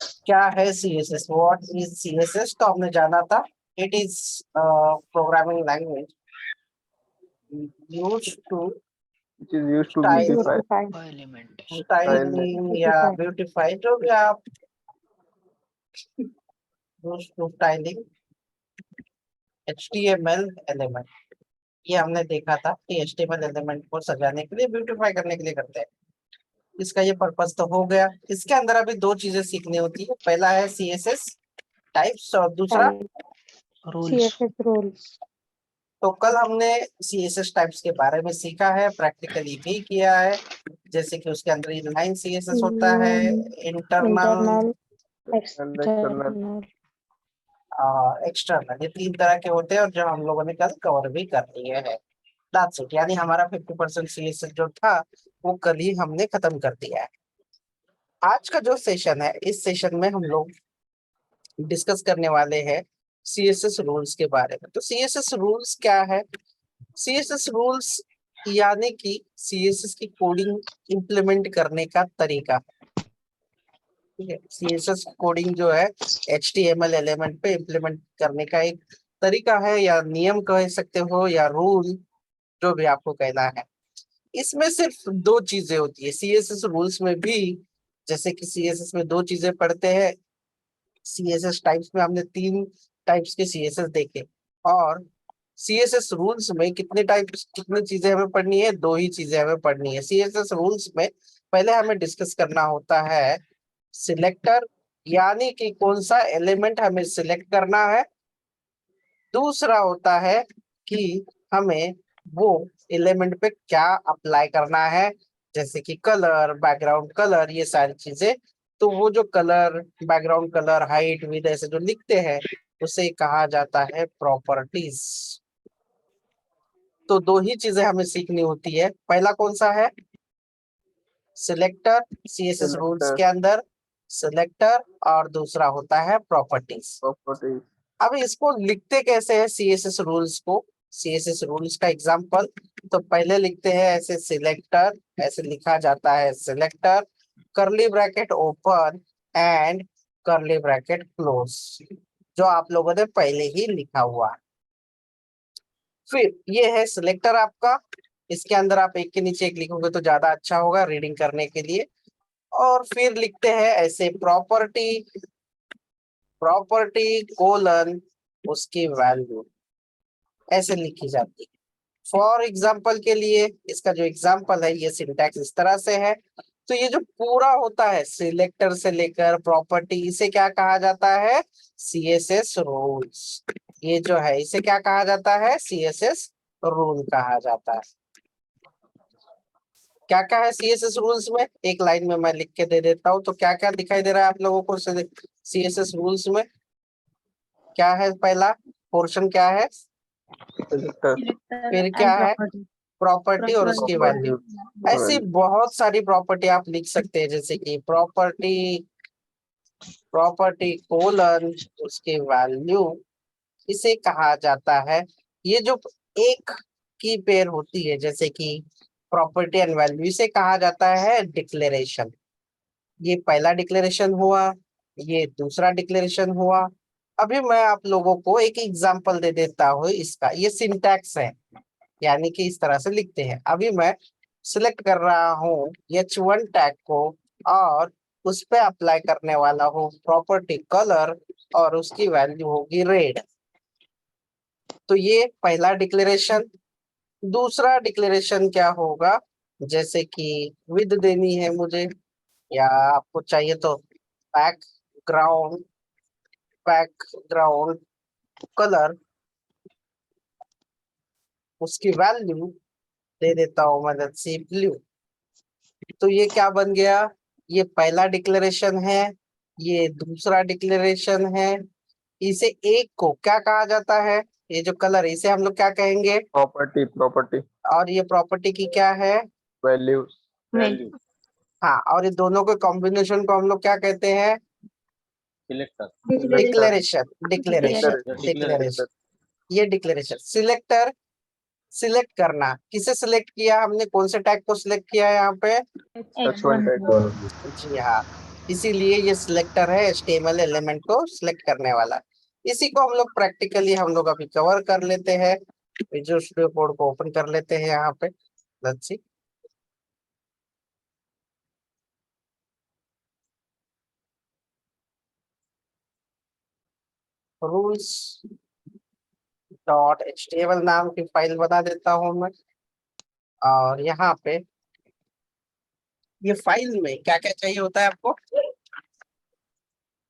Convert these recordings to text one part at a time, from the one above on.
क्या है CSS? What is CSS? तो हमने जाना था, it is programming language used to which is used to Style. beautify element styling या ब्यूटीफाई, जो भी आप used to styling HTML element. ये हमने देखा था कि HTML एलिमेंट को सजाने के लिए, ब्यूटीफाई करने के लिए करते हैं। इसका ये पर्पस तो हो गया। इसके अंदर अभी दो चीजें सीखनी होती है। पहला है CSS टाइप्स और दूसरा रूल्स। रूल्स। तो कल हमने CSS टाइप्स के बारे में सीखा है, प्रैक्टिकली भी किया है। जैसे कि उसके अंदर इनलाइन CSS होता है, इंटरनल, एक्सटर्नल, एक्सटर्नल, ये तीन तरह के होते हैं और जो हम लोगों ने कल कवर भी कर लिए हैं। That's it. यानी हमारा 50% CSS जो था वो कल ही हमने खत्म कर दिया है। आज का जो सेशन है, इस सेशन में हम लोग डिस्कस करने वाले हैं CSS रूल्स के बारे में। तो CSS रूल्स क्या है? CSS रूल्स यानी कि CSS की कोडिंग इंप्लीमेंट करने का तरीका। ठीक है, CSS कोडिंग जो है HTML एलिमेंट पे इंप्लीमेंट करने का एक तरीका है, या नियम कह सकते हो, या रूल, जो भी आपको कहना है। इसमें सिर्फ दो चीजें होती है CSS रूल्स में भी। जैसे कि CSS में दो चीजें पढ़ते हैं। CSS टाइप्स में हमने 3 टाइप्स के CSS देखे, और CSS रूल्स में कितने टाइप्स, कितनी चीजें हमें पढ़नी है? 2 ही चीजें हमें पढ़नी है। CSS रूल्स में पहले हमें डिस्कस करना होता है सिलेक्टर, यानी कि कौन सा एलिमेंट हमें सिलेक्ट करना है। दूसरा होता है कि हमें वो एलिमेंट पे क्या अप्लाई करना है, जैसे कि कलर, बैकग्राउंड कलर, ये सारी चीजें। तो वो जो colour, background colour, height, width ऐसे जो लिखते हैं, उसे कहा जाता है प्रॉपर्टीज। तो 2 ही चीजें हमें सीखनी होती है। पहला कौन सा है? सिलेक्टर, CSS रूल्स के अंदर सिलेक्टर, और दूसरा होता है प्रॉपर्टीज। अब इसको लिखते कैसे हैं CSS रूल्स को? CSS रूल्स का एग्जांपल तो पहले लिखते हैं ऐसे, सिलेक्टर, ऐसे लिखा जाता है selector, curly bracket open and curly bracket close, जो आप लोगों ने पहले ही लिखा हुआ है। फिर ये है सिलेक्टर आपका। इसके अंदर आप एक के नीचे एक लिखोगे तो ज्यादा अच्छा होगा रीडिंग करने के लिए। और फिर लिखते हैं ऐसे प्रॉपर्टी, प्रॉपर्टी कोलन उसकी वैल्यू, ऐसे लिखी जाती है। फॉर एग्जाम्पल के लिए इसका जो एग्जाम्पल है, ये सिंटैक्स इस तरह से है। तो ये जो पूरा होता है सिलेक्टर से लेकर प्रॉपर्टी, इसे क्या कहा जाता है? CSS rules. ये जो है इसे क्या कहा जाता है? CSS रूल कहा जाता है। क्या क्या है CSS रूल्स में? एक लाइन में मैं लिख के दे देता हूँ। तो क्या क्या दिखाई दे रहा है आप लोगों को CSS रूल्स में? क्या है? पहला पोर्शन क्या है? फिर क्या है? प्रॉपर्टी और उसकी वैल्यू। ऐसी बहुत सारी प्रॉपर्टी आप लिख सकते हैं, जैसे कि प्रॉपर्टी, प्रॉपर्टी कोलन उसकी वैल्यू, इसे कहा जाता है। ये जो एक की पेयर होती है, जैसे कि प्रॉपर्टी एंड वैल्यू, इसे कहा जाता है डिक्लेरेशन। ये पहला डिक्लेरेशन हुआ, ये दूसरा डिक्लेरेशन हुआ। अभी मैं आप लोगों को एक एग्जांपल दे देता हूँ इसका। ये सिंटैक्स है, यानी कि इस तरह से लिखते हैं। अभी मैं सिलेक्ट कर रहा हूँ H1 टैग को, और उस पे अप्लाई करने वाला हूँ प्रॉपर्टी कलर, और उसकी वैल्यू होगी रेड। तो ये पहला डिक्लेरेशन। दूसरा डिक्लेरेशन क्या होगा? जैसे कि विद देनी है मुझे, या आपको चाहिए तो बैकग्राउंड, बैकग्राउंड कलर, उसकी वैल्यू दे देता हूँ मैं, सी ब्लू। तो ये क्या बन गया? ये पहला डिक्लेरेशन है, ये दूसरा डिक्लेरेशन है। इसे एक को क्या कहा जाता है? ये जो कलर है इसे हम लोग क्या कहेंगे? Property, property. और ये प्रॉपर्टी की क्या है? Value, value. हाँ, और ये दोनों के कॉम्बिनेशन को हम लोग क्या कहते हैं? Declaration, declaration, declaration. ये डिक्लेरेशन। सिलेक्टर सिलेक्ट करना, किसे सिलेक्ट किया हमने, कौन से टैग को सिलेक्ट किया है यहाँ पे? H1 tag. जी हाँ, इसीलिए ये सिलेक्टर है HTML एलिमेंट को सिलेक्ट करने वाला। इसी को हम लोग प्रैक्टिकली हम लोग अभी कवर कर लेते हैं। विजुअल स्टूडियो कोड को ओपन कर लेते हैं यहाँ पे। Let's see. Rules dot HTML नाम की फाइल बना देता हूँ मैं। और यहाँ पे ये फाइल में क्या क्या चाहिए होता है आपको?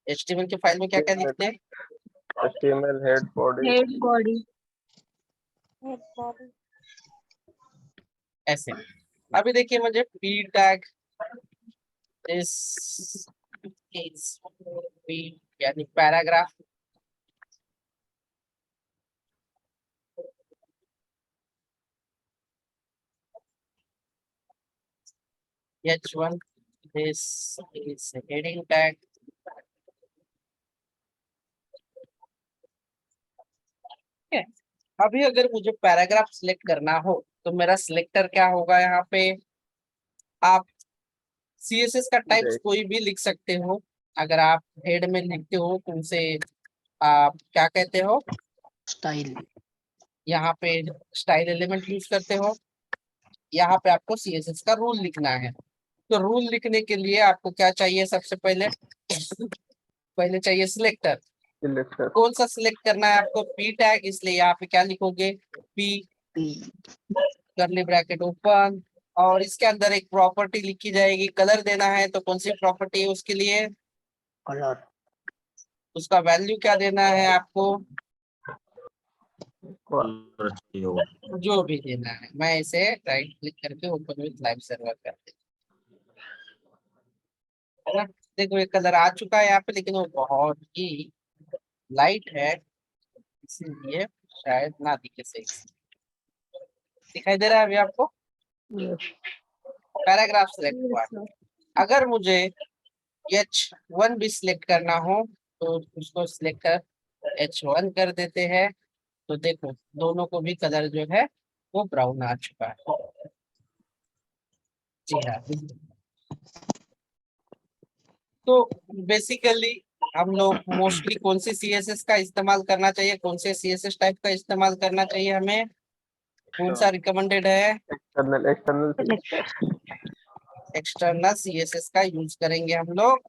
HTML की फाइल में क्या क्या लिखते हैं? HTML head body. Head body, head body, ऐसे। अभी देखिए मुझे p टैग इस p यानी paragraph, H1 this is heading tag, ठीक है। अभी अगर मुझे पैराग्राफ सिलेक्ट करना हो तो मेरा सिलेक्टर क्या होगा यहाँ पे? आप CSS का टाइप्स Right. कोई भी लिख सकते हो। अगर आप हेड में लिखते हो तो उसे आप क्या कहते हो? स्टाइल। यहाँ पे स्टाइल एलिमेंट यूज करते हो। यहाँ पे आपको CSS का रूल लिखना है। तो रूल लिखने के लिए आपको क्या चाहिए? सबसे पहले पहले चाहिए सिलेक्टर। Selector. कौन सा सिलेक्ट करना है आपको? p टैग, इसलिए यहाँ पे क्या लिखोगे? p करली ब्रैकेट ओपन, और इसके अंदर एक प्रॉपर्टी लिखी जाएगी। कलर देना है तो कौन सी प्रॉपर्टी है उसके लिए? कलर। उसका वैल्यू क्या देना है आपको? जो भी देना है। मैं इसे राइट क्लिक करके ओपन विथ लाइव सर्वर कर देता हूं, है ना। देखो ये कलर आ चुका है यहाँ पे, लेकिन वो बहुत ही लाइट है, इसीलिए शायद ना दिखे सही से। दिखाई दे रहा है अभी आपको? पैराग्राफ सिलेक्ट हुआ है। अगर मुझे H1 भी सिलेक्ट करना हो तो उसको सिलेक्टर H1 कर देते हैं। तो देखो दोनों को भी कलर जो है वो ब्राउन आ चुका है। जी हाँ। तो बेसिकली हम लोग मोस्टली कौन से CSS का इस्तेमाल करना चाहिए, कौन से CSS टाइप का इस्तेमाल करना चाहिए हमें, कौन सा रिकमेंडेड है? External. एक्सटर्नल CSS का यूज करेंगे हम लोग।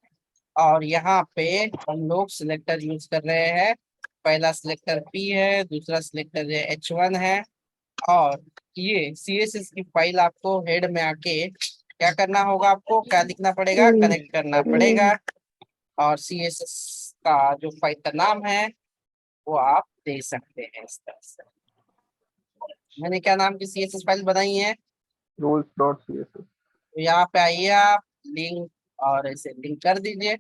और यहाँ पे हम लोग सिलेक्टर यूज कर रहे हैं। पहला सिलेक्टर P है, दूसरा सिलेक्टर H1 है। और ये CSS की फाइल आपको हेड में आके क्या करना होगा? आपको क्या लिखना पड़ेगा? कनेक्ट करना पड़ेगा। और CSS का जो फाइल का नाम है वो आप दे सकते हैं इस तरह से। मैंने क्या नाम की CSS फाइल बनाई है? Rules.css. तो यहाँ पे आइए आप, लिंक, और ऐसे लिंक कर दीजिए।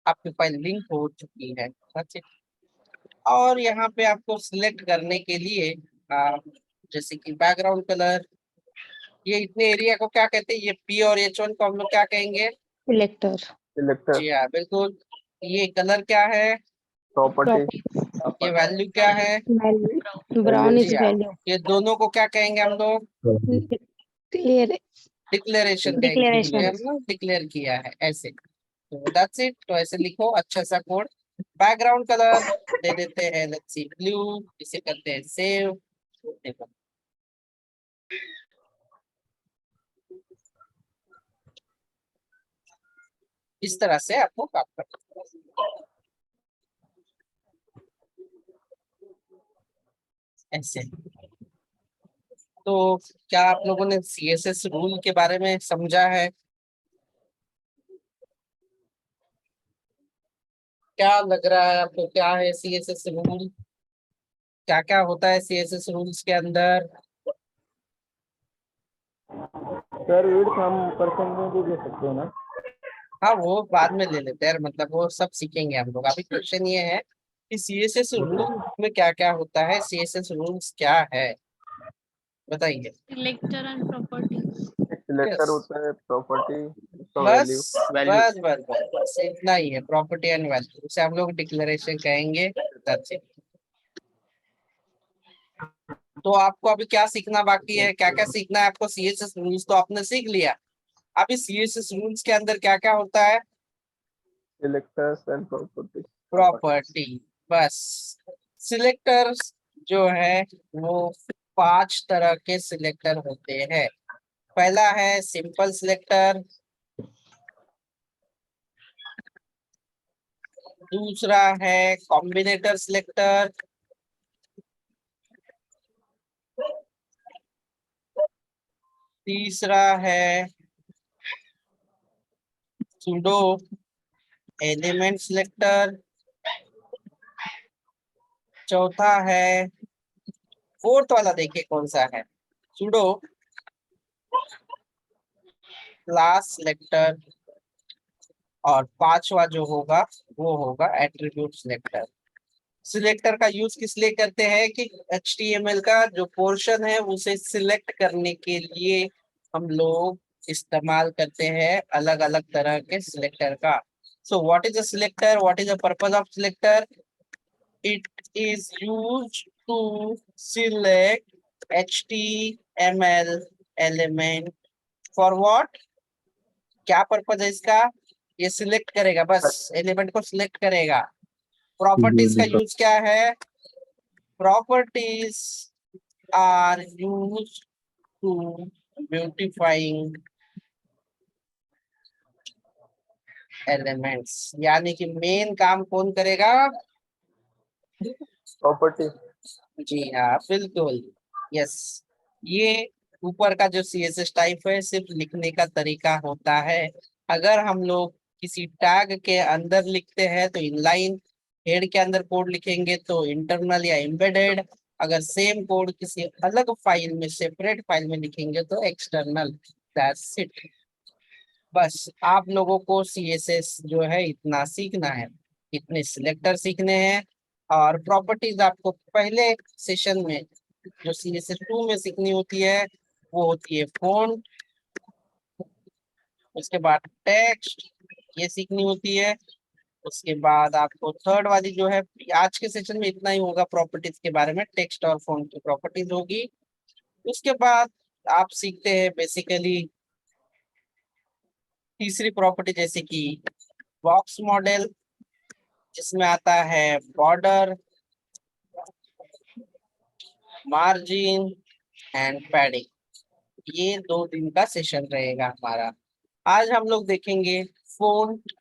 आपकी फाइल लिंक हो चुकी है। अच्छा, और यहाँ पे आपको सिलेक्ट करने के लिए जैसे कि बैकग्राउंड कलर, ये इतने एरिया को क्या कहते हैं? ये P और H1 को हम लोग क्या कहेंगे? Selector, Selector. जी हाँ बिल्कुल। ये कलर क्या है? Property. ये वैल्यू क्या है? वैल्यू, ब्राउन इज जी हाँ। वैल्यू, ये दोनों को क्या कहेंगे हम लोग? क्लियर, डिक्लेरेशन कहेंगे, क्योंकि हम लोग डिक्लेयर किया है ऐसे। तो दैट्स इट। तो ऐसे लिखो अच्छा सा कोड। बैकग्राउंड कलर दे देते हैं, लेट्स सी ब्लू, इसे करते हैं सेव। देखो इस तरह से आपको काम करना है। ऐसे। तो क्या आप लोगों ने CSS रूल के बारे में समझा है? क्या लग रहा है आपको, क्या है CSS रूल, क्या क्या होता है CSS रूल्स के अंदर? सर विड्थ हम परसेंट में भी दे सकते हैं ना? हाँ वो बाद में ले लेते हैं, मतलब वो सब सीखेंगे हम लोग। अभी क्वेश्चन ये है कि CSS रूल में क्या क्या होता है, CSS रूल्स क्या है, बताइए। Selector and property, selector Yes. होता है, प्रॉपर्टी, उसका बस वैल्यू। बस बस बस बस इतना ही है। प्रॉपर्टी एंड वैल्यू, उसे हम लोग डिक्लेरेशन कहेंगे। That's it. तो आपको अभी क्या सीखना बाकी है, क्या क्या सीखना है आपको? सीएसएस रूल्स तो आपने सीख लिया। अभी सीएसएस रूल्स के अंदर क्या क्या होता है? Selectors and property. प्रॉपर्टी, बस। सिलेक्टर्स जो है वो 5 तरह के सिलेक्टर होते हैं। पहला है सिंपल सिलेक्टर, दूसरा है कॉम्बिनेटर सिलेक्टर, तीसरा है सूडो एलिमेंट सिलेक्टर, चौथा है, फोर्थ वाला देखिए कौन सा है, सूडो क्लास सिलेक्टर, और पांचवा जो होगा वो होगा एट्रीब्यूट सिलेक्टर। सिलेक्टर का यूज किस लिए करते हैं कि HTML का जो पोर्शन है उसे सिलेक्ट करने के लिए हम लोग इस्तेमाल करते हैं अलग अलग तरह के सिलेक्टर का। So what is a selector, what is the purpose of selector? It is used to select HTML element. For what? क्या पर्पज है इसका? ये सिलेक्ट करेगा, बस एलिमेंट को सिलेक्ट करेगा। प्रॉपर्टीज का यूज क्या है? Properties are used to beautifying elements, यानी कि मेन काम कौन करेगा? प्रॉपर्टी। जी हाँ, बिल्कुल, यस। ये ऊपर का जो CSS टाइप है सिर्फ लिखने का तरीका होता है। अगर हम लोग किसी टैग के अंदर लिखते हैं तो इनलाइन, हेड के अंदर कोड लिखेंगे तो इंटरनल या एम्बेडेड, अगर सेम कोड किसी अलग फाइल में, सेपरेट फाइल में लिखेंगे तो एक्सटर्नल। That's it. बस आप लोगों को CSS जो है इतना सीखना है, इतने सिलेक्टर सीखने हैं। और प्रॉपर्टीज आपको पहले सेशन में जो CSS2 में सीखनी होती है वो होती है फ़ॉन्ट, उसके बाद टेक्स्ट, ये सीखनी होती है। उसके बाद आपको थर्ड वाली जो है, आज के सेशन में इतना ही होगा प्रॉपर्टीज के बारे में, टेक्स्ट और फ़ॉन्ट की प्रॉपर्टीज होगी। उसके बाद आप सीखते हैं बेसिकली तीसरी प्रॉपर्टी, जैसे कि बॉक्स मॉडल, जिसमें आता है बॉर्डर, मार्जिन एंड पैडिंग। ये 2 दिन का सेशन रहेगा हमारा। आज हम लोग देखेंगे फ़ॉन्ट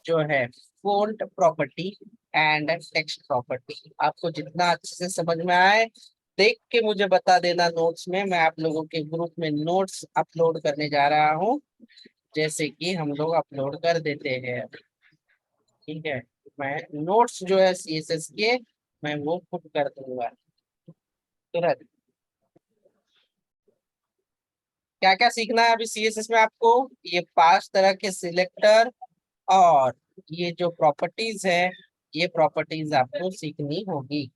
जो है, font property and text property. आपको जितना अच्छे से समझ में आए देख के मुझे बता देना नोट्स में। मैं आप लोगों के ग्रुप में नोट्स अपलोड करने जा रहा हूँ, जैसे कि हम लोग अपलोड कर देते हैं। ठीक है, मैं नोट्स जो है CSS के, मैं वो पुट कर दूंगा तुरंत। क्या क्या सीखना है अभी CSS में आपको? ये 5 तरह के सिलेक्टर और ये जो प्रॉपर्टीज है, ये प्रॉपर्टीज आपको सीखनी होगी।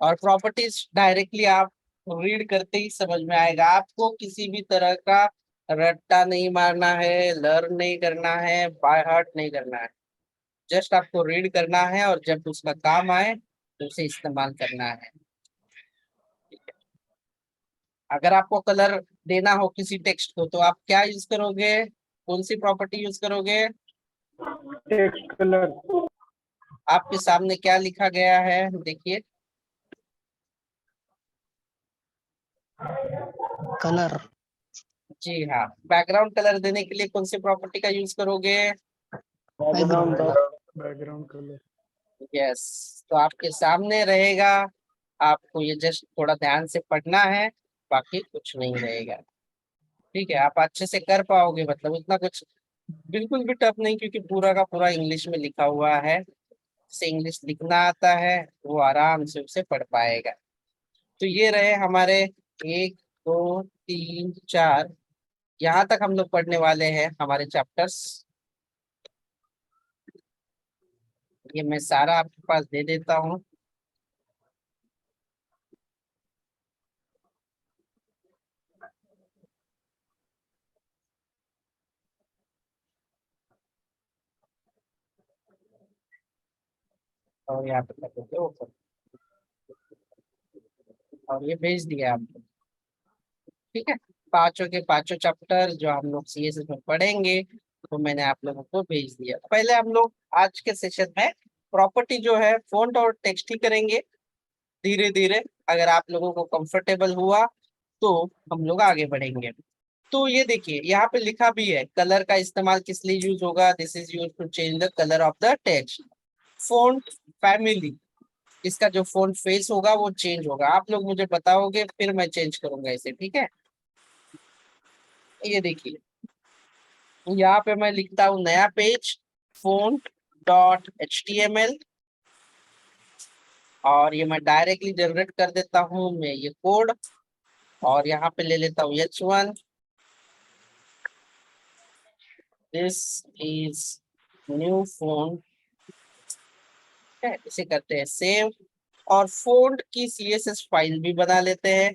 और प्रॉपर्टीज डायरेक्टली आप रीड करते ही समझ में आएगा, आपको किसी भी तरह का रट्टा नहीं मारना है, लर्न नहीं करना है, बाय हार्ट नहीं करना है। जस्ट आपको रीड करना है और जब उसका काम आए तो उसे इस्तेमाल करना है। अगर आपको कलर देना हो किसी टेक्स्ट को तो आप क्या यूज करोगे, कौन सी प्रॉपर्टी यूज करोगे? Text colour. आपके सामने क्या लिखा गया है देखिए। कलर, जी हाँ, बैकग्राउंड कलर देने के लिए कौन सी प्रॉपर्टी का यूज करोगे? Background background colour. यस, तो आपके सामने रहेगा, आपको ये जस्ट थोड़ा ध्यान से पढ़ना है, बाकी कुछ नहीं रहेगा। ठीक है, आप अच्छे से कर पाओगे, मतलब इतना कुछ बिल्कुल भी टफ नहीं, क्योंकि पूरा का पूरा इंग्लिश में लिखा हुआ है। से इंग्लिश लिखना आता है वो आराम से उसे पढ़ पाएगा। तो ये रहे हमारे 1 2 3 4, यहाँ तक हम लोग पढ़ने वाले हैं हमारे चैप्टर्स। ये मैं सारा आपके पास दे देता हूँ। और यहाँ पे कर देते हो। और ये भेज दिया आपको। ठीक है, पांचों के पांचों चैप्टर जो हम लोग सीएसएस में पढ़ेंगे तो मैंने आप लोगों को भेज दिया। पहले हम लोग आज के सेशन में प्रॉपर्टी जो है फॉन्ट और टेक्स्ट ही करेंगे धीरे धीरे। अगर आप लोगों को कंफर्टेबल हुआ तो हम लोग आगे बढ़ेंगे। तो ये देखिए यहाँ पे लिखा भी है कलर का इस्तेमाल किस लिए यूज होगा। This is use to change the colour of the text. Font family, इसका जो फॉन्ट फेस होगा वो चेंज होगा। आप लोग मुझे बताओगे फिर मैं चेंज करूंगा इसे। ठीक है, ये देखिए यहाँ पे मैं लिखता हूँ नया पेज फॉन्ट डॉट HTML और ये मैं डायरेक्टली जनरेट कर देता हूँ मैं ये कोड। और यहाँ पे ले लेता हूँ H1। This is new font. इसे करते हैं सेव और फॉन्ट की CSS फाइल भी बना लेते हैं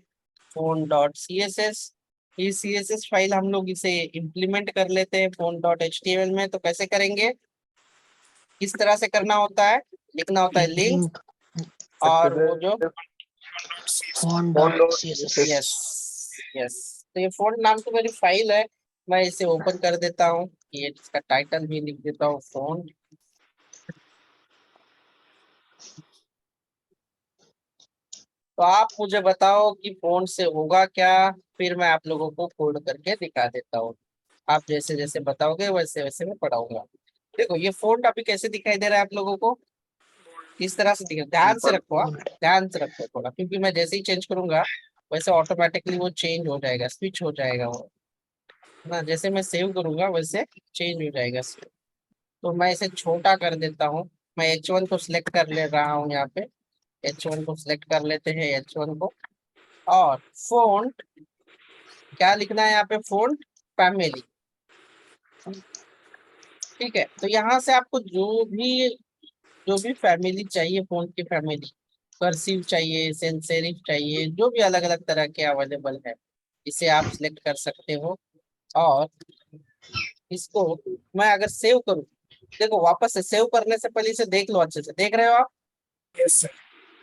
फॉन्ट डॉट CSS। ये CSS फाइल हम लोग इसे इम्प्लीमेंट कर लेते हैं फॉन्ट डॉट HTML में। तो कैसे करेंगे, किस तरह से करना होता है, लिखना होता है लिंक लिंक और वो जो font dot CSS. Yes yes. तो ये फॉन्ट नाम की मेरी फाइल है, मैं इसे ओपन कर देता हूँ। ये इसका टाइटल भी लिख देता हूँ फॉन्ट। तो आप मुझे बताओ कि फॉन्ट से होगा क्या, फिर मैं आप लोगों को कोड करके दिखा देता हूँ। आप जैसे जैसे बताओगे वैसे वैसे मैं पढ़ाऊंगा। देखो ये फॉन्ट अभी कैसे दिखाई दे रहा है आप लोगों को, इस तरह से दिखा। ध्यान से रखो, हाँ, ध्यान से रखो थोड़ा, क्योंकि मैं जैसे ही चेंज करूंगा वैसे ऑटोमेटिकली वो चेंज हो जाएगा, स्विच हो जाएगा वो ना। जैसे मैं सेव करूंगा वैसे चेंज हो जाएगा। तो मैं इसे छोटा कर देता हूँ। मैं H1 को सिलेक्ट कर ले रहा हूँ यहाँ पे। H1 को सिलेक्ट कर लेते हैं H1 को। और फॉन्ट क्या लिखना है यहाँ पे, फॉन्ट फैमिली। ठीक है, तो यहाँ से आपको जो भी फैमिली चाहिए, फॉन्ट की फैमिली, कर्सिव चाहिए, सेंस सेरिफ चाहिए, जो भी अलग अलग तरह के अवेलेबल है इसे आप सिलेक्ट कर सकते हो। और इसको मैं अगर सेव करूँ, देखो वापस से सेव करने से पहले इसे देख लो, अच्छे से देख रहे हो आप। Yes sir.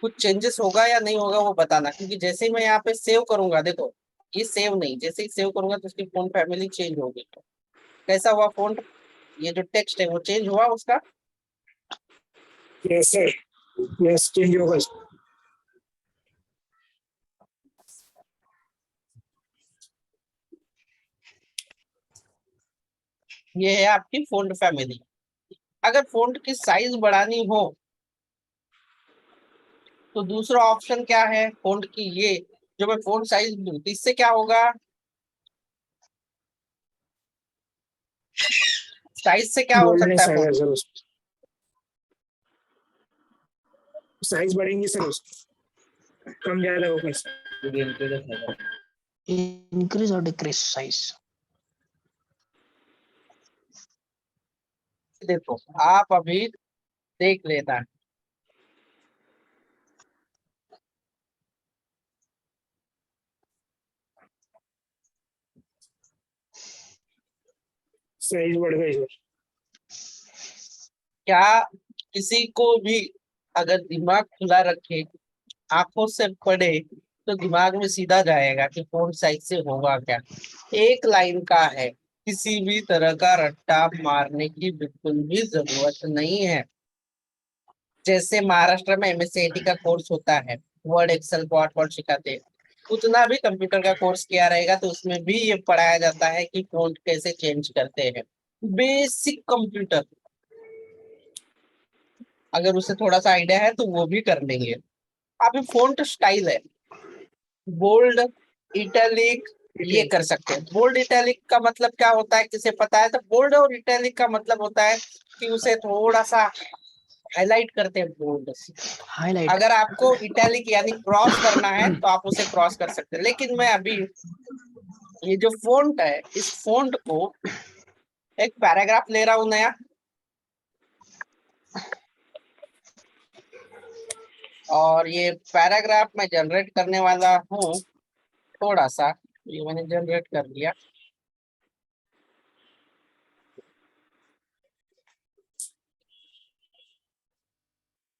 कुछ चेंजेस होगा या नहीं होगा वो बताना, क्योंकि जैसे ही मैं यहाँ पे सेव करूंगा, देखो ये सेव नहीं, जैसे ही सेव करूंगा तो उसकी फॉन्ट फैमिली चेंज होगी। कैसा हुआ फॉन्ट, ये जो टेक्स्ट है वो चेंज हुआ उसका। Yes sir. यस चेंज होगा। ये है आपकी फॉन्ट फैमिली। अगर फॉन्ट की साइज बढ़ानी हो तो दूसरा ऑप्शन क्या है, फॉन्ट की ये जो मैं फॉन्ट साइज दूं तो इससे क्या होगा, साइज से क्या हो सकता बोल्डनेस है आएगा फॉन्ट। सर उसमें। साइज बढ़ेंगी सर उसकी, कम ज्यादा होगा सर। इंक्रीज और डिक्रीज साइज। देखो आप अभी देख लेना। साइज बढ़ गई सर। क्या किसी को भी अगर दिमाग खुला रखे, आंखों से पढ़े, तो दिमाग में सीधा जाएगा कि फॉन्ट साइज से होगा क्या। एक लाइन का है, किसी भी तरह का रट्टा मारने की बिल्कुल भी जरूरत नहीं है। जैसे महाराष्ट्र में MSc का कोर्स होता है, वर्ड एक्सेल पावरपॉइंट सिखाते हैं, उतना भी कंप्यूटर का कोर्स किया रहेगा तो उसमें भी ये पढ़ाया जाता है कि फॉन्ट कैसे चेंज करते हैं। बेसिक कंप्यूटर अगर उसे थोड़ा सा आइडिया है तो वो भी कर लेंगे। अभी फॉन्ट स्टाइल है बोल्ड, इटैलिक, ये कर सकते हैं। बोल्ड इटैलिक का मतलब क्या होता है, किसे पता है। तो बोल्ड और इटैलिक का मतलब होता है कि उसे थोड़ा सा हाईलाइट करते हैं बोल्ड से। हाईलाइट। अगर आपको इटैलिक यानी क्रॉस करना है तो आप उसे क्रॉस कर सकते हैं। लेकिन मैं अभी ये जो फॉन्ट है इस फॉन्ट को एक पैराग्राफ ले रहा हूं नया, और ये पैराग्राफ मैं जनरेट करने वाला हूँ थोड़ा सा। ये मैंने जनरेट कर लिया।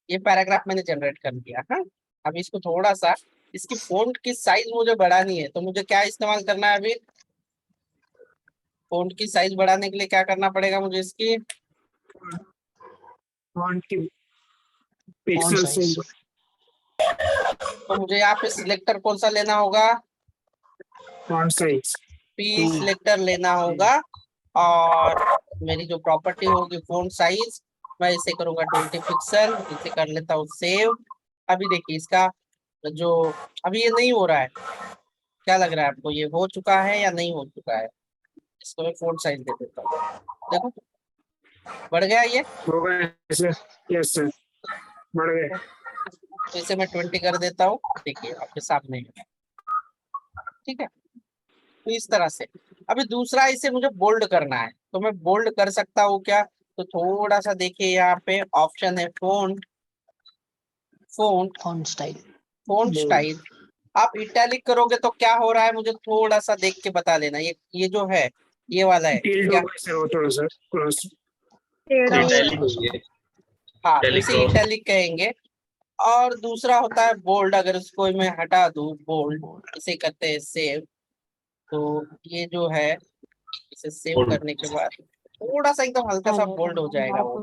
ये पैराग्राफ मैंने जनरेट कर दिया। हाँ, अब इसको थोड़ा सा इसकी फॉन्ट की साइज मुझे बढ़ानी है, तो मुझे क्या इस्तेमाल करना है अभी? फॉन्ट की साइज बढ़ाने के लिए क्या करना पड़ेगा मुझे इसकी? फॉन्ट की font पिक्सल size, तो मुझे यहाँ पे सिलेक्टर कौन सा लेना होगा? Font size P P, selector लेना होगा। और मेरी जो प्रॉपर्टी होगी फॉन्ट साइज, मैं इसे करूंगा 20 पिक्सल, इसे कर लेता हूँ सेव। अभी देखिए इसका जो, अभी ये नहीं हो रहा है, क्या लग रहा है आपको, ये हो चुका है या नहीं हो चुका है? इसको मैं फॉन्ट साइज दे देता हूँ, देखो बढ़ गया ये। होगा ऐसे। यस सर, बढ़ गए। तो इसे मैं 20 कर देता हूँ, देखिए आपके सामने है, ठीक है। तो इस तरह से अभी दूसरा, इसे मुझे बोल्ड करना है, तो मैं बोल्ड कर सकता हूँ क्या? तो थोड़ा सा देखिए यहाँ पे ऑप्शन है font, font, font style, font bold, style. आप इटैलिक करोगे तो क्या हो रहा है मुझे थोड़ा सा देख के बता देना। ये जो है, ये वाला है टिल्ट क्या? होगा सर, वो थोड़ा सा क्रॉस। cross इटैलिक थोड़ा सा, हुई है, हाँ, तो इटैलिक इसे क्रॉस। इटैलिक कहेंगे। और दूसरा होता है बोल्ड, अगर इसको मैं हटा दूं बोल्ड, bold, इसे करते हैं सेव। तो ये जो है, इसे सेव बोल्ड। करने के बाद थोड़ा सा एकदम हल्का सा बोल्ड हो जाएगा वो,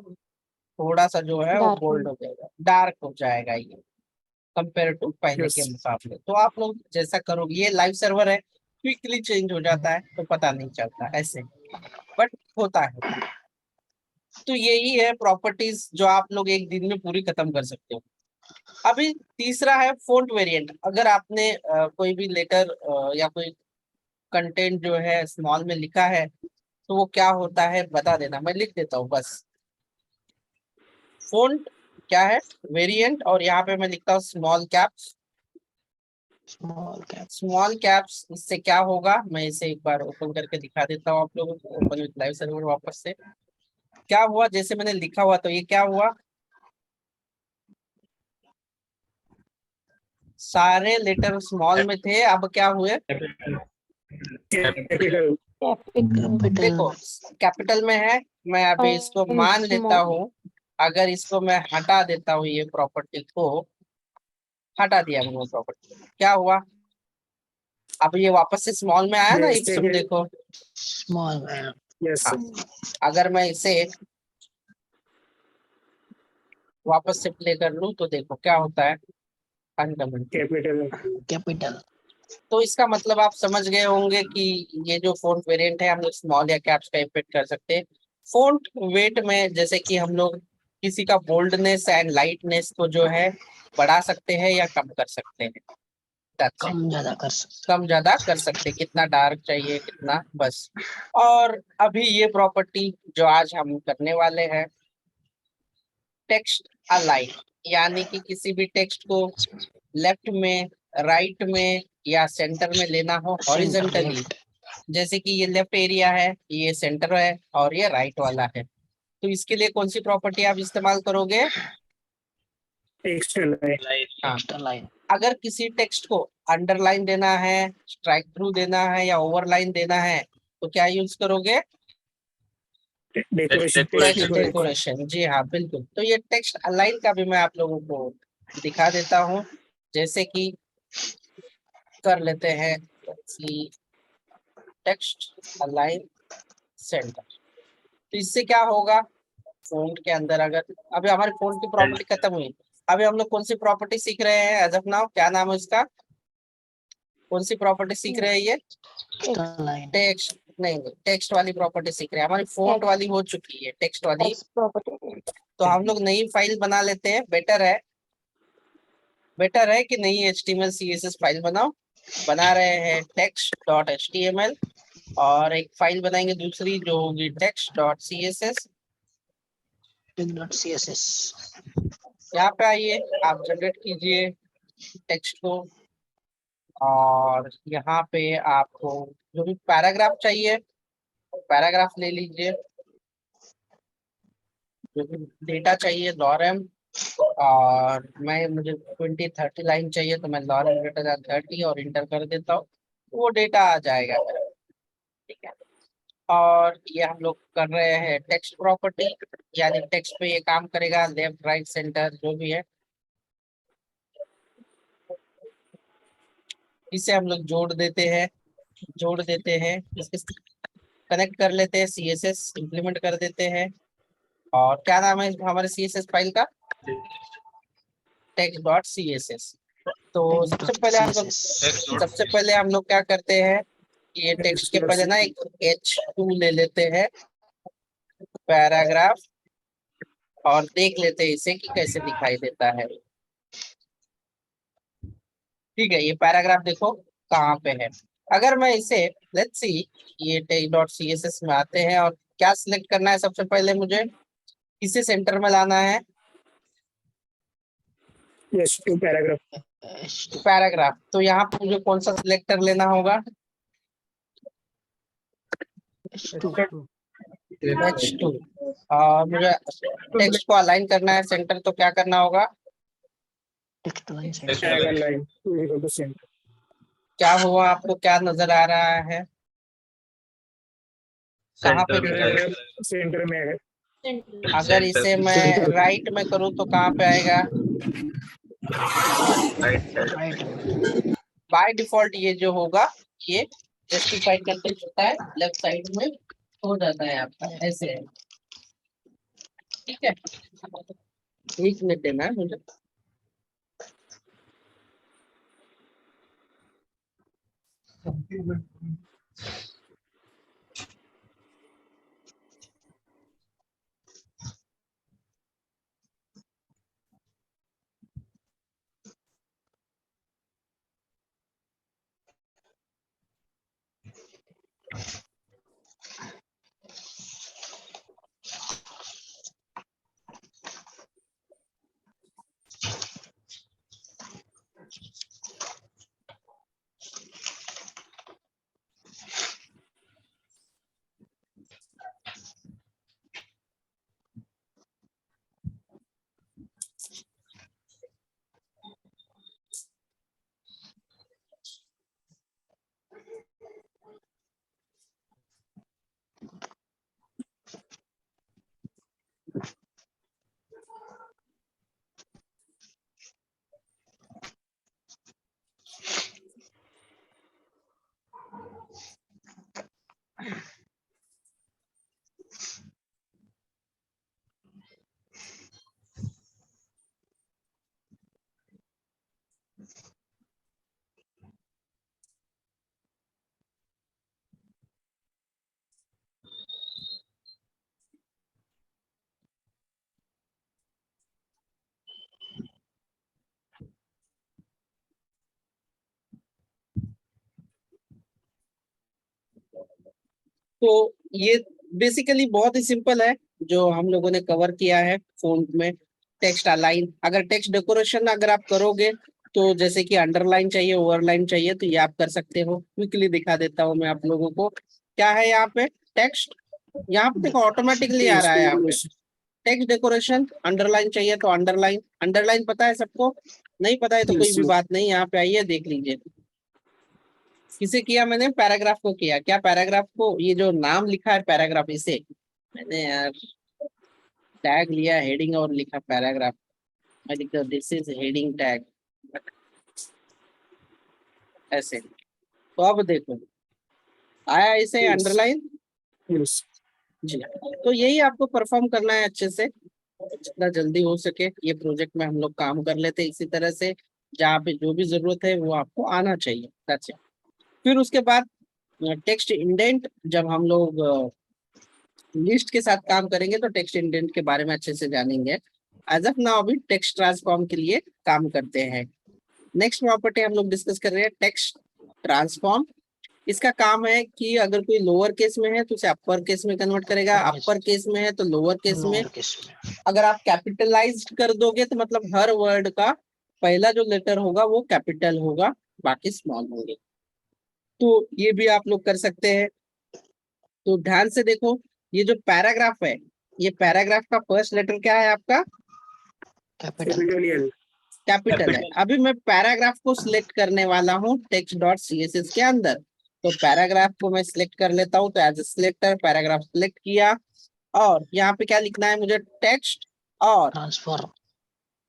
थोड़ा सा जो है वो डार्क बोल्ड हो जाएगा, डार्क हो जाएगा ये कंपेयर टू पहले के यस मुकाबले। तो आप लोग जैसा करोगे, ये लाइव सर्वर है, क्विकली चेंज हो जाता है तो पता नहीं चलता ऐसे, बट होता है। तो यही है प्रॉपर्टीज जो आप लोग एक दिन में पूरी खत्म कर सकते हो। अभी तीसरा है फोंट वेरिएंट। अगर आपने कोई भी लेटर या कोई कंटेंट जो है स्मॉल में लिखा है, तो वो क्या होता है बता देना, मैं लिख देता हूँ बस। फोंट क्या है? वेरिएंट, और यहाँ पे मैं लिखता हूँ small caps. small cap, small caps, इससे क्या होगा, मैं इसे एक बार ओपन करके दिखा देता हूँ आप लोगों को, ओपन विथ लाइव सर्वर वापस से। क्या हुआ, जैसे मैंने लिखा हुआ तो ये क्या हुआ, सारे लेटर स्मॉल में थे, अब क्या हुए? कैपिटल। देखो capital, कैपिटल में है। मैं अभी इसको मान लेता small, हूँ, अगर इसको मैं हटा देता हूँ, ये प्रॉपर्टी को हटा दिया मैंने प्रॉपर्टी, क्या हुआ? अब ये वापस से स्मॉल में आया ना, एक तुम देखो। small man, यस हाँ, सर, अगर मैं इसे वापस से प्ले कर लूँ तो देखो क्या होता है, अनकमेंट। कैपिटल। capital, तो इसका मतलब आप समझ गए होंगे कि ये जो फोंट वेरिएंट है, हम लोग स्मॉल या कैप्स का इफेक्ट कर सकते हैं। फोंट वेट में जैसे कि हम लोग किसी का बोल्डनेस एंड लाइटनेस को जो है बढ़ा सकते हैं या कम कर सकते हैं। That's it. कम ज्यादा कर सकते कम ज्यादा कर सकते हैं, कितना डार्क चाहिए कितना, बस। और अभी ये प्रॉपर्टी जो आज हम करने वाले हैं, टेक्स्ट अलाइन, यानी कि किसी भी टेक्स्ट को लेफ्ट में, राइट में या सेंटर में लेना हो हैं, center हॉरिजॉन्टली। left, जैसे कि ये लेफ्ट एरिया है, ये सेंटर है, और ये राइट वाला है, तो इसके लिए कौन सी प्रॉपर्टी आप इस्तेमाल करोगे? Extra line. हाँ, extra line, अगर किसी टेक्स्ट को अंडरलाइन देना है, स्ट्राइक थ्रू देना है या ओवरलाइन देना है, तो क्या यूज करोगे? डेकोरेशन। टेक्स्ट डेकोरेशन, जी हाँ बिल्कुल। तो ये टेक्स्ट अलाइन का भी मैं आप लोगों को दिखा देता हूँ, जैसे कि कर लेते हैं टेक्स्ट अलाइन सेंटर। तो इससे क्या होगा, फोंट के अंदर अगर, अभी हमारी फोंट की प्रॉपर्टी खत्म हुई, अभी हम लोग कौन सी प्रॉपर्टी सीख रहे हैं एज ऑफ नाउ, क्या नाम है उसका, कौन सी प्रॉपर्टी सीख रहे हैं ये? extra line, टेक्स्ट, नहीं टेक्स्ट वाली प्रॉपर्टी सीख रहे हैं, हमारी फोंट वाली हो चुकी है, टेक्स्ट वाली। तो हम लोग नई फाइल बना लेते हैं, बेटर है कि नई HTML CSS फाइल बनाओ। बना रहे हैं text.html, और एक फाइल बनाएंगे दूसरी जो होगी text.css। css, यहाँ पे आइए, आप जनरेट कीजिए टेक्स्ट को, और यहाँ पे आपको जो भी पैराग्राफ चाहिए पैराग्राफ ले लीजिए, जो भी डेटा चाहिए लॉरेम, और मुझे 20-30 लाइन चाहिए, तो मैं लॉरेम ग्रेटर देन 30 और इंटर कर देता हूँ, वो डेटा आ जाएगा मेरा, ठीक है। और ये हम लोग कर रहे हैं टेक्स्ट प्रॉपर्टी, यानी टेक्स्ट पे ये काम करेगा, लेफ्ट राइट सेंटर जो भी है। इसे हम लोग जोड़ देते हैं इसके कनेक्ट कर लेते हैं, CSS इंप्लीमेंट कर देते हैं। और क्या नाम है हमारे CSS फाइल का? text.css। तो सबसे पहले हम लोग क्या करते हैं, ये टेक्स्ट के पहले ना एक H2 ले लेते हैं, पैराग्राफ, और देख लेते हैं इसे कि कैसे दिखाई देता है। ठीक है, ये पैराग्राफ देखो कहाँ पे है। अगर मैं इसे लेट्स सी ये text.css में आते हैं, और क्या सिलेक्ट करना है सबसे पहले मुझे, इसे सेंटर में लाना है, यस टू पैराग्राफ। पैराग्राफ। तो यहाँ पे मुझे कौन सा सिलेक्टर लेना होगा? H2। और मुझे टेक्स्ट को अलाइन करना है सेंटर, तो क्या करना होगा? Text line tag line equal to centre. क्या हुआ, आपको क्या नजर आ रहा है? कहाँ पे सेंटर में है। अगर इसे मैं राइट में करूँ तो कहाँ पे आएगा? राइट बाय डिफॉल्ट ये जो होगा ये जस्टिफाइड करते होता है, लेफ्ट साइड में हो जाता है आपका, ऐसे है। ठीक है, एक मिनट देना है मुझे। तो ये बेसिकली बहुत ही सिंपल है जो हम लोगों ने कवर किया है फोन में। टेक्स्ट अलाइन, अगर टेक्स्ट डेकोरेशन अगर आप करोगे तो जैसे कि अंडरलाइन चाहिए, ओवरलाइन चाहिए, तो ये आप कर सकते हो। क्विकली दिखा देता हूँ मैं आप लोगों को। क्या है यहाँ पे टेक्स्ट, यहाँ पे देखो ऑटोमेटिकली आ रहा है यहाँ पे टेक्स्ट डेकोरेशन। अंडरलाइन चाहिए तो अंडरलाइन, अंडरलाइन पता है सबको? नहीं पता है तो कोई भी बात नहीं, यहाँ पे आइए देख लीजिए। किसे किया मैंने? पैराग्राफ को किया। क्या पैराग्राफ को, ये जो नाम लिखा है पैराग्राफ, इसे मैंने यार टैग लिया हेडिंग और लिखा पैराग्राफ। मैं लिखता दिस इज हेडिंग टैग, ऐसे। तो अब देखो आया इसे अंडरलाइन। जी, तो यही आपको परफॉर्म करना है अच्छे से, जितना जल्दी हो सके। ये प्रोजेक्ट में हम लोग काम कर लेते हैं इसी तरह से, जहाँ पे जो भी जरूरत है वो आपको आना चाहिए। That's it। फिर उसके बाद टेक्स्ट इंडेंट, जब हम लोग लिस्ट के साथ काम करेंगे तो टेक्स्ट इंडेंट के बारे में अच्छे से जानेंगे। एज ऑफ नाउ अभी टेक्स्ट ट्रांसफॉर्म के लिए काम करते हैं। नेक्स्ट प्रॉपर्टी हम लोग डिस्कस कर रहे हैं टेक्स्ट ट्रांसफॉर्म। इसका काम है कि अगर कोई लोअर केस में है तो उसे अपर केस में कन्वर्ट करेगा, अपर केस में है तो लोअर केस में। अगर आप कैपिटलाइज कर दोगे तो मतलब हर वर्ड का पहला जो लेटर होगा वो कैपिटल होगा, बाकी स्मॉल होंगे। तो ये भी आप लोग कर सकते हैं। तो ध्यान से देखो, ये जो पैराग्राफ है, ये पैराग्राफ का फर्स्ट लेटर क्या है आपका? कैपिटल है। अभी मैं पैराग्राफ को सिलेक्ट करने वाला हूँ text.css के अंदर। तो पैराग्राफ को मैं सिलेक्ट कर लेता हूँ, तो as a selector paragraph select किया, और यहाँ पे क्या लिखना है मुझे? टेक्स्ट और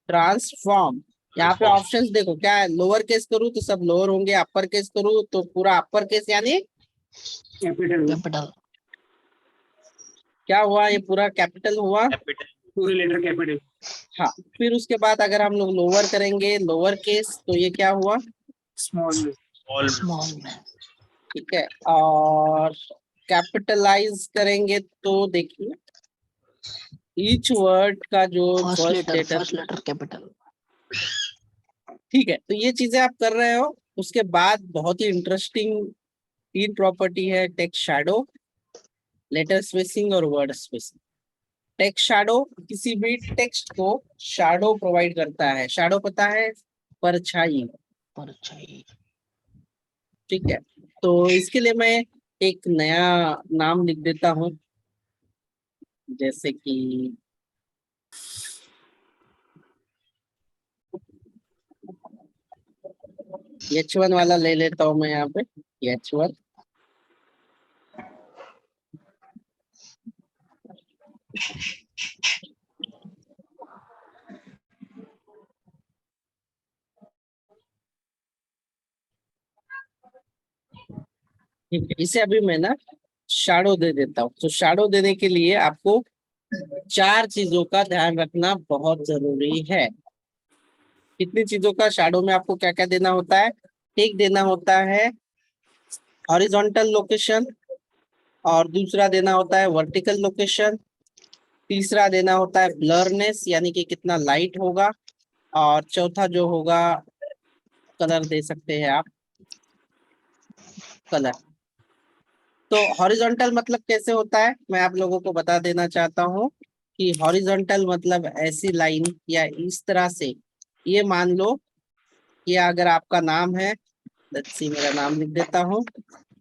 ट्रांसफॉर्म। यहाँ पे ऑप्शंस देखो क्या है, लोअर केस करूँ तो सब लोअर होंगे, अपर केस करूँ तो पूरा अपर केस, यानी कैपिटल क्या हुआ, ये पूरा कैपिटल हुआ। पूरे लेटर कैपिटल। हाँ, फिर उसके बाद अगर हम लोग लोअर करेंगे लोअर केस तो ये क्या हुआ, स्मॉल स्मॉल में ठीक है। और कैपिटलाइज करेंगे तो देखिए ईच वर्ड का जो first letter, first letter capital. ठीक है। तो ये चीजें आप कर रहे हो। उसके बाद बहुत ही इंटरेस्टिंग तीन प्रॉपर्टी है, टेक्स्ट शैडो, लेटर स्पेसिंग और वर्ड स्पेसिंग। टेक्स्ट शैडो किसी भी टेक्स्ट को शैडो प्रोवाइड करता है। शैडो पता है, परछाई, परछाई। ठीक है। तो इसके लिए मैं एक नया नाम लिख देता हूं, जैसे कि H1 वाला ले लेता हूं मैं यहाँ पे, H1। ठीक है, इसे अभी मैं ना शैडो दे देता हूँ। तो शैडो देने के लिए आपको चार चीजों का ध्यान रखना बहुत जरूरी है। कितनी चीजों का शैडो में आपको क्या क्या देना होता है, एक देना होता है हॉरिजॉन्टल लोकेशन, और दूसरा देना होता है वर्टिकल लोकेशन, तीसरा देना होता है ब्लरनेस यानी कि कितना लाइट होगा, और चौथा जो होगा कलर दे सकते हैं आप, कलर। तो हॉरिजॉन्टल मतलब कैसे होता है मैं आप लोगों को बता देना चाहता हूँ कि हॉरिजॉन्टल मतलब ऐसी लाइन या इस तरह से, ये मान लो कि अगर आपका नाम है, लेट्स सी मेरा नाम लिख देता हूँ।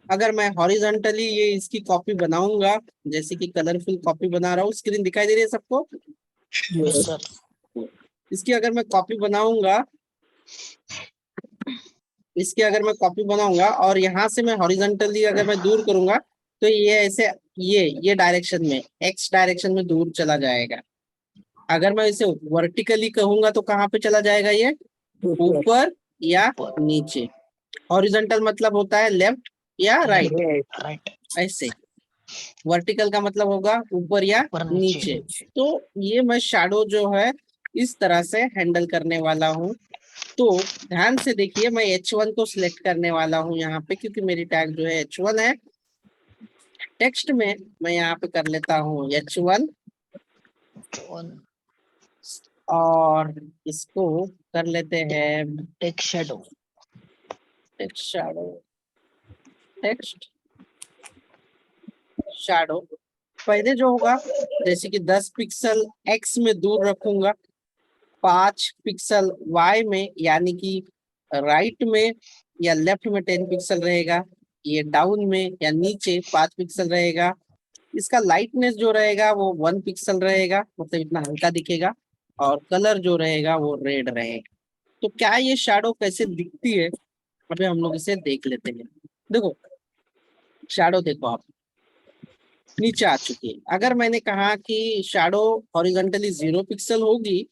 अगर मैं हॉरिजॉन्टली ये इसकी कॉपी बनाऊंगा, जैसे कि कलरफुल कॉपी बना रहा हूँ, स्क्रीन दिखाई दे रही है सबको, यस सर। इसकी अगर मैं कॉपी बनाऊंगा, इसकी अगर मैं कॉपी बनाऊंगा और यहाँ से मैं हॉरिजॉन्टली अगर मैं दूर करूंगा तो ये ऐसे, ये डायरेक्शन में, एक्स डायरेक्शन में दूर चला जाएगा। अगर मैं इसे वर्टिकली कहूंगा तो कहाँ पे चला जाएगा, ये ऊपर या नीचे। हॉरिजॉन्टल मतलब होता है लेफ्ट या राइट, राइट। ऐसे। वर्टिकल का मतलब होगा ऊपर या ऊपर नीचे। नीचे। तो ये मैं शैडो जो है इस तरह से हैंडल करने वाला हूँ। तो ध्यान से देखिए, मैं H1 को सिलेक्ट करने वाला हूँ यहाँ पे, क्योंकि मेरी टैग जो है H1 है। टेक्स्ट में मैं यहाँ पे कर लेता हूँ H1 और इसको कर लेते हैं text shadow. Text shadow, text shadow. पहले जो होगा, जैसे कि 10 पिक्सल X में दूर रखूंगा, 5 पिक्सल Y में यानी कि राइट में या लेफ्ट में 10 पिक्सल रहेगा, ये डाउन में या नीचे 5 पिक्सल रहेगा। इसका लाइटनेस जो रहेगा वो 1 पिक्सल रहेगा, मतलब इतना हल्का दिखेगा, और कलर जो रहेगा वो रेड रहेगा। तो क्या ये शैडो कैसे दिखती है, अभी हम लोग इसे देख लेते हैं। देखो शैडो, देखो आप नीचे आ चुकी है। अगर मैंने कहा कि शैडो हॉरिजॉन्टली 0 पिक्सल होगी,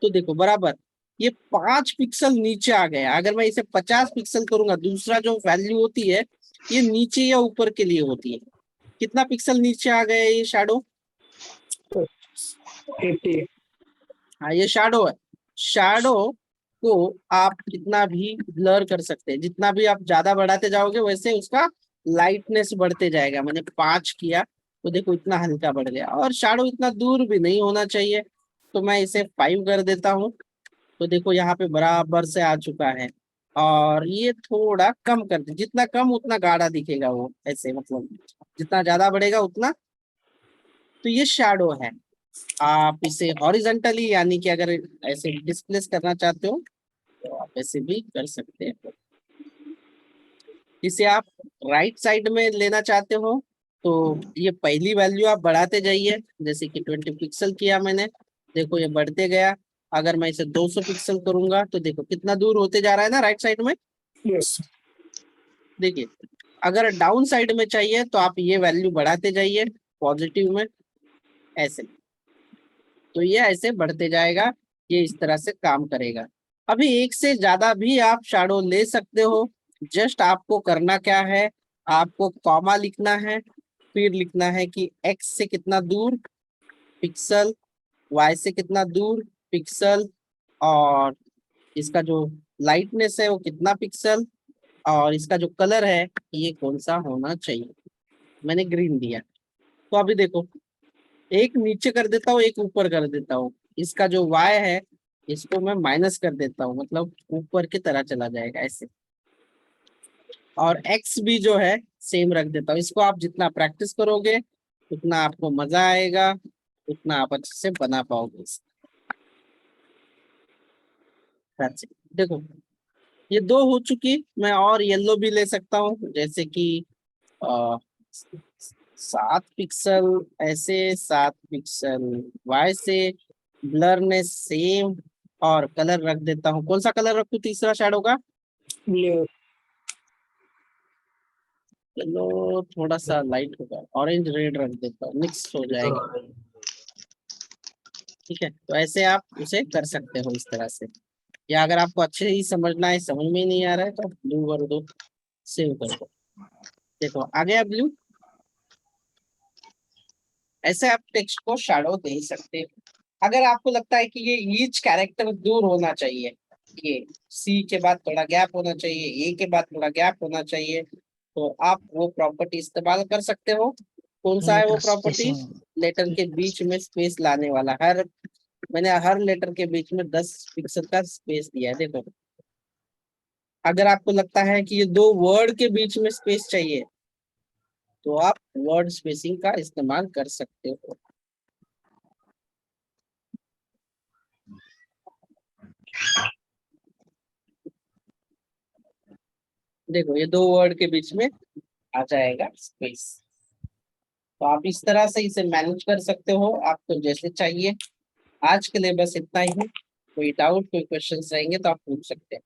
तो देखो बराबर ये 5 पिक्सल नीचे आ गया। अगर मैं इसे 50 पिक्सल करूंगा, दूसरा जो वैल्यू होती है ये नीचे या ऊपर के लिए होती है। कितना पिक्सल नीचे आ गया ये शैडो, 80। हाँ ये शैडो है। शैडो को आप कितना भी ब्लर कर सकते हैं, जितना भी आप ज्यादा बढ़ाते जाओगे वैसे उसका लाइटनेस बढ़ते जाएगा। मैंने 5 किया तो देखो इतना हल्का बढ़ गया, और शैडो इतना दूर भी नहीं होना चाहिए, तो मैं इसे 5 कर देता हूँ। तो देखो यहाँ पे बराबर से आ चुका है। और ये थोड़ा कम कर दे, जितना कम उतना गाढ़ा दिखेगा वो, ऐसे मतलब जितना ज्यादा बढ़ेगा उतना। तो ये शैडो है। आप इसे हॉरिजॉन्टली यानी कि अगर ऐसे डिस्प्लेस करना चाहते हो तो आप ऐसे भी कर सकते हैं। इसे आप राइट साइड में लेना चाहते हो तो ये पहली वैल्यू आप बढ़ाते जाइए, जैसे कि 20 पिक्सल किया मैंने, देखो ये बढ़ते गया। अगर मैं इसे 200 पिक्सल करूंगा तो देखो कितना दूर होते जा रहा है ना राइट साइड में। यस। देखिए अगर डाउन साइड में चाहिए तो आप ये वैल्यू बढ़ाते जाइए पॉजिटिव में, ऐसे। तो ये ऐसे बढ़ते जाएगा। ये इस तरह से काम करेगा। अभी एक से ज्यादा भी आप शैडो ले सकते हो। जस्ट आपको करना क्या है, आपको कॉमा लिखना है, फिर लिखना है कि x से कितना दूर पिक्सल, y से कितना दूर पिक्सल, और इसका जो लाइटनेस है वो कितना पिक्सल, और इसका जो कलर है ये कौन सा होना चाहिए। मैंने ग्रीन दिया। तो अभी देखो, एक नीचे कर देता हूँ, एक ऊपर कर देता हूँ। इसका जो y है इसको मैं माइनस कर देता हूँ, मतलब ऊपर की तरह चला जाएगा ऐसे। और x भी जो है सेम रख देता हूँ। इसको आप जितना प्रैक्टिस करोगे उतना आपको मजा आएगा, उतना आप अच्छे से बना पाओगे। That's it. देखो ये 2 हो चुकी। मैं और येलो भी ले सकता हूँ, जैसे कि 7 पिक्सल ऐसे, 7 पिक्सल वाई से, ब्लरनेस सेम, और कलर रख देता हूँ। कौन सा कलर रखूँ तीसरा शैडो का? ब्लू। चलो थोड़ा सा लाइट होगा, ऑरेंज रेड रख देता हूँ, मिक्स हो जाएगा। ठीक है, तो ऐसे आप उसे कर सकते हो इस तरह से। या अगर आपको अच्छे ही समझना है, समझ में ही नहीं आ रहा है, तो ब्लू कर दो, सेव कर दो। देखो आ गया ब्लू। ऐसे आप टेक्स्ट को शैडो दे सकते हो। अगर आपको लगता है कि ये ईच कैरेक्टर दूर होना चाहिए, ये सी के बाद थोड़ा गैप होना चाहिए, ए के बाद थोड़ा गैप होना चाहिए, तो आप वो प्रॉपर्टी इस्तेमाल कर सकते हो। कौन सा है वो लेटर प्रॉपर्टी? स्पेसिंग। लेटर के बीच में स्पेस लाने वाला। मैंने हर लेटर के बीच में 10 पिक्सल का स्पेस दिया है। देखो अगर आपको लगता है कि ये 2 वर्ड के बीच में स्पेस चाहिए, तो आप वर्ड स्पेसिंग का इस्तेमाल कर सकते हो। देखो ये 2 वर्ड के बीच में आ जाएगा स्पेस। तो आप इस तरह से इसे मैनेज कर सकते हो, आपको जैसे चाहिए। आज के लिए बस इतना ही। कोई डाउट, कोई क्वेश्चंस रहेंगे तो आप पूछ सकते हैं।